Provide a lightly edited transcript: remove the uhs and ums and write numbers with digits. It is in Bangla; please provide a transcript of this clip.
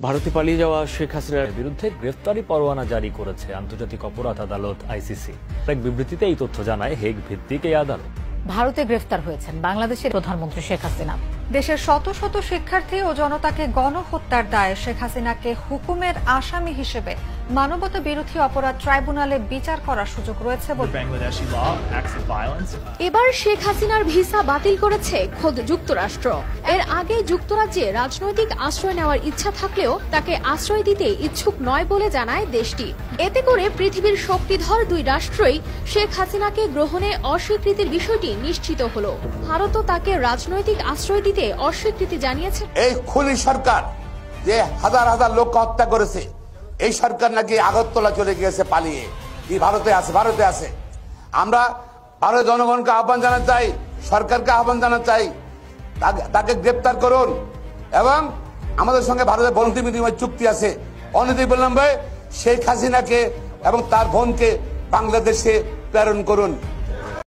ভারতে পালিয়ে যাওয়া শেখ হাসিনার বিরুদ্ধে গ্রেফতারি পরোয়ানা জারি করেছে আন্তর্জাতিক অপরাধ আদালত আইসিসি। এক বিবৃতিতে এই তথ্য জানায় হেগ ভিত্তিক এই আদালত। ভারতে গ্রেফতার হয়েছেন বাংলাদেশের প্রধানমন্ত্রী শেখ হাসিনা। দেশের শত শত শিক্ষার্থী ও জনতাকে গণহত্যার দায়ে শেখ হাসিনাকে হুকুমের আসামি হিসেবে মানবতা বিরোধী অপরাধ ট্রাইব্যুনালে বিচার করার সুযোগ রয়েছে বলে এবার শেখ হাসিনার ভিসা বাতিল করেছে খোদ যুক্তরাষ্ট্র। এর আগে যুক্তরাজ্যে রাজনৈতিক আশ্রয় নেওয়ার ইচ্ছা থাকলেও তাকে আশ্রয় দিতে ইচ্ছুক নয় বলে জানায় দেশটি। এতে করে পৃথিবীর শক্তিধর দুই রাষ্ট্রই শেখ হাসিনাকে গ্রহণে অস্বীকৃতির বিষয়টি নিশ্চিত হলো। ভারতও তাকে রাজনৈতিক আশ্রয় দিতে অস্বীকৃতি জানিয়েছে। এই খুনি সরকার যে হাজার হাজার লোক হত্যা করেছে, এই সরকার নাকি আগরতলা চলে গিয়েছে পালিয়ে, কি ভারতে আছে। আমরা ভারতের জনগণকে আহ্বান জানাতে চাই, সরকারকে আহ্বান জানাতে চাই, তাকে গ্রেপ্তার করুন এবং আমাদের সঙ্গে ভারতের বন্দি বিনিময় চুক্তি আছে, অনতিবিলম্বে শেখ হাসিনাকে এবং তার বোনকে বাংলাদেশে প্রেরণ করুন।